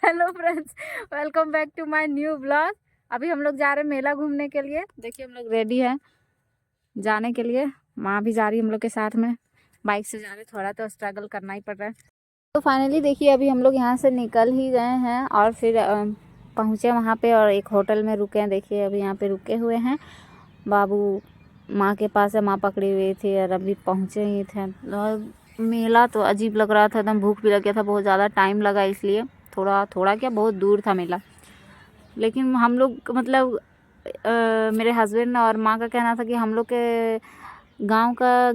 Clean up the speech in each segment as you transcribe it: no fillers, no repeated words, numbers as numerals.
Hello friends, welcome back to my new blog. अभी हम लोग जा रहे हैं मेला घूमने के लिए। देखिए हम लोग रेडी हैं जाने के लिए। माँ भी जा रही है हम लोग के साथ में। बाइक से जा रहे, थोड़ा तो स्ट्रगल करना ही पड़ रहा है। तो फाइनली देखिए अभी हम लोग यहाँ से निकल ही गए हैं और फिर पहुँचे वहाँ पे और एक होटल में रुके हैं। देखिए अभी यहाँ पे रुके हुए हैं। बाबू माँ के पास है, माँ पकड़ी हुई थी और अभी पहुँचे ही थे। और मेला तो अजीब लग रहा था, एकदम भूख भी लग गया था, बहुत ज़्यादा टाइम लगा इसलिए। थोड़ा थोड़ा क्या, बहुत दूर था मेला। लेकिन हम लोग मतलब मेरे हस्बैंड और माँ का कहना था कि हम लोग के गांव का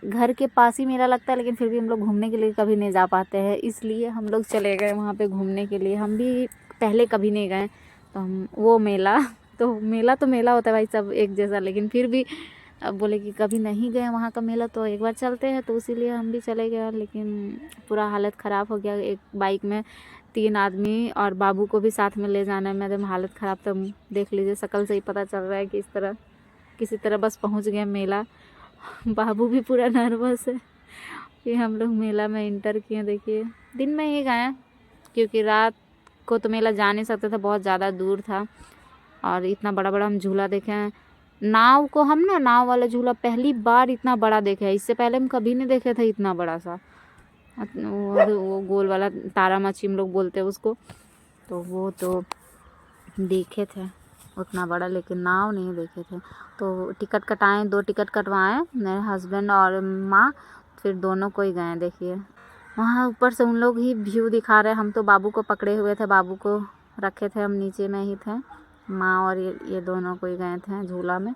घर के पास ही मेला लगता है, लेकिन फिर भी हम लोग घूमने के लिए कभी नहीं जा पाते हैं, इसलिए हम लोग चले गए वहाँ पे घूमने के लिए। हम भी पहले कभी नहीं गए, तो हम वो मेला तो मेला होता है भाई, सब एक जैसा, लेकिन फिर भी अब बोले कि कभी नहीं गए वहाँ का मेला तो एक बार चलते हैं, तो इसीलिए हम भी चले गए। लेकिन पूरा हालत ख़राब हो गया। एक बाइक में 3 आदमी और बाबू को भी साथ में ले जाना है। मेरे हालत ख़राब, तो देख लीजिए शक्ल से ही पता चल रहा है कि इस तरह किसी तरह बस पहुँच गए मेला। बाबू भी पूरा नर्वस है। फिर हम लोग मेला में इंटर किए। देखिए दिन में ही गए क्योंकि रात को तो मेला जा नहीं सकते थे, बहुत ज़्यादा दूर था। और इतना बड़ा बड़ा हम झूला देखे हैं। नाव को हम ना, नाव वाला झूला पहली बार इतना बड़ा देखे हैं। इससे पहले हम कभी नहीं देखे थे इतना बड़ा सा। वो गोल वाला तारा मच्छी हम लोग बोलते हैं उसको, तो वो तो देखे थे उतना बड़ा, लेकिन नाव नहीं देखे थे। तो टिकट कटाएँ, 2 टिकट कटवाएँ मेरे हस्बैंड और माँ, फिर दोनों को ही गए। देखिए वहाँ ऊपर से उन लोग ही व्यू दिखा रहे। हम तो बाबू को पकड़े हुए थे, बाबू को रखे थे, हम नीचे में ही थे। माँ और ये दोनों को ही गए थे झूला में।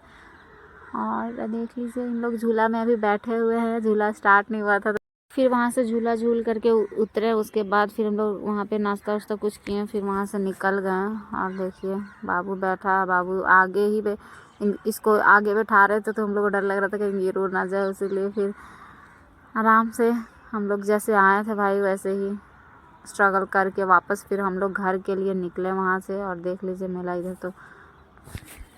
और देख लीजिए इन लोग झूला में अभी बैठे हुए हैं, झूला स्टार्ट नहीं हुआ था। फिर वहाँ से झूला झूल करके उतरे। उसके बाद फिर हम लोग वहाँ पे नाश्ता वास्ता कुछ किए, फिर वहाँ से निकल गए। और देखिए बाबू बैठा, बाबू आगे ही इसको आगे बैठा रहे थे, तो हम लोग को डर लग रहा था कि ये रो ना जाए, इसीलिए फिर आराम से हम लोग जैसे आए थे भाई वैसे ही स्ट्रगल करके वापस फिर हम लोग घर के लिए निकले वहाँ से। और देख लीजिए मेला इधर, तो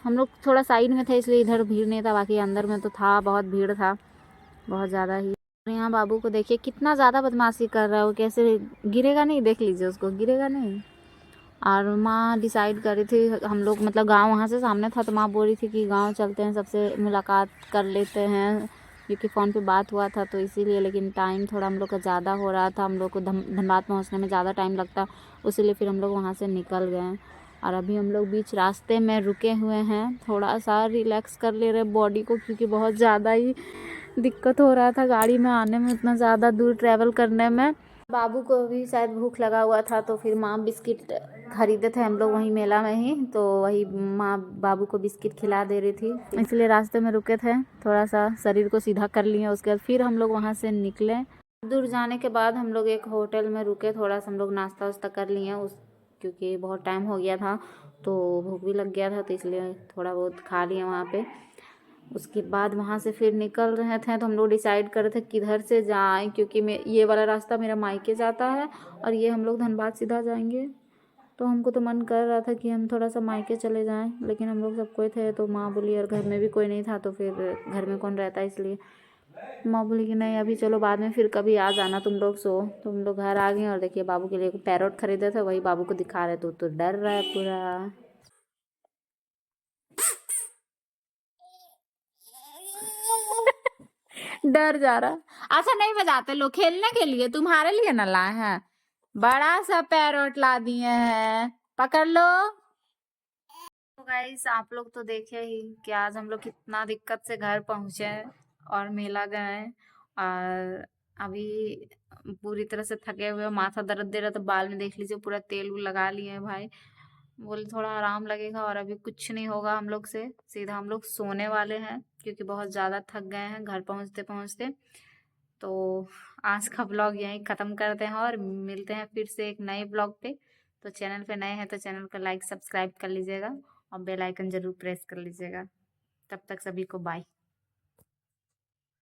हम लोग थोड़ा साइड में थे इसलिए इधर भीड़ नहीं था, बाकी अंदर में तो था, बहुत भीड़ था, बहुत ज़्यादा ही। यहाँ बाबू को देखिए कितना ज़्यादा बदमाशी कर रहा है वो, कैसे गिरेगा नहीं, देख लीजिए उसको, गिरेगा नहीं। और माँ डिसाइड कर रही थी, हम लोग मतलब गांव वहाँ से सामने था, तो माँ बोल रही थी कि गांव चलते हैं, सबसे मुलाकात कर लेते हैं, क्योंकि फ़ोन पे बात हुआ था तो इसीलिए। लेकिन टाइम थोड़ा हम लोग का ज़्यादा हो रहा था, हम लोग को धनबाद पहुँचने में ज़्यादा टाइम लगता, इसीलिए फिर हम लोग वहाँ से निकल गए। और अभी हम लोग बीच रास्ते में रुके हुए हैं, थोड़ा सा रिलैक्स कर ले रहे बॉडी को, क्योंकि बहुत ज़्यादा ही दिक्कत हो रहा था गाड़ी में आने में, इतना ज़्यादा दूर ट्रैवल करने में। बाबू को भी शायद भूख लगा हुआ था, तो फिर माँ बिस्किट खरीदे थे हम लोग वहीं मेला में ही, तो वही माँ बाबू को बिस्किट खिला दे रही थी, इसलिए रास्ते में रुके थे, थोड़ा सा शरीर को सीधा कर लिए। उसके बाद फिर हम लोग वहाँ से निकले। दूर जाने के बाद हम लोग एक होटल में रुके, थोड़ा सा हम लोग नाश्ता वास्ता कर लिए क्योंकि बहुत टाइम हो गया था, तो भूख भी लग गया था, तो इसलिए थोड़ा बहुत खा लिए वहाँ पे। उसके बाद वहाँ से फिर निकल रहे थे, तो हम लोग डिसाइड कर रहे थे किधर से जाएं, क्योंकि ये वाला रास्ता मेरा मायके जाता है और ये हम लोग धनबाद सीधा जाएंगे। तो हमको तो मन कर रहा था कि हम थोड़ा सा मायके चले जाएं, लेकिन हम लोग सब कोई थे, तो माँ बोली, और घर में भी कोई नहीं था, तो फिर घर में कौन रहता है, इसलिए माँ बोली कि नहीं अभी चलो, बाद में फिर कभी आ जाना तुम लोग। तो हम लोग घर आ गए। और देखिए बाबू के लिए एक पैरोट खरीदे थे, वही बाबू को दिखा रहे, तो डर रहा है पूरा। डर जा रहा। अच्छा नहीं बजाते लोग, खेलने के लिए तुम्हारे लिए ना लाए हैं, बड़ा सा पैरोट ला दिए हैं, पकड़ लो। तो गाइस आप लोग तो देखे ही कि आज हम लोग कितना दिक्कत से घर पहुंचे और मेला गए। और अभी पूरी तरह से थके हुए, माथा दर्द दे रहा, तो बाल में देख लीजिए पूरा तेल लगा लिए हैं भाई। बोले थोड़ा आराम लगेगा और अभी कुछ नहीं होगा हम लोग से, सीधा हम लोग सोने वाले हैं, क्योंकि बहुत ज़्यादा थक गए हैं घर पहुंचते पहुंचते। तो आज का ब्लॉग यहीं ख़त्म करते हैं और मिलते हैं फिर से एक नए ब्लॉग पे। तो चैनल पे नए हैं तो चैनल को लाइक सब्सक्राइब कर लीजिएगा और बेल आइकन ज़रूर प्रेस कर लीजिएगा। तब तक सभी को बाय।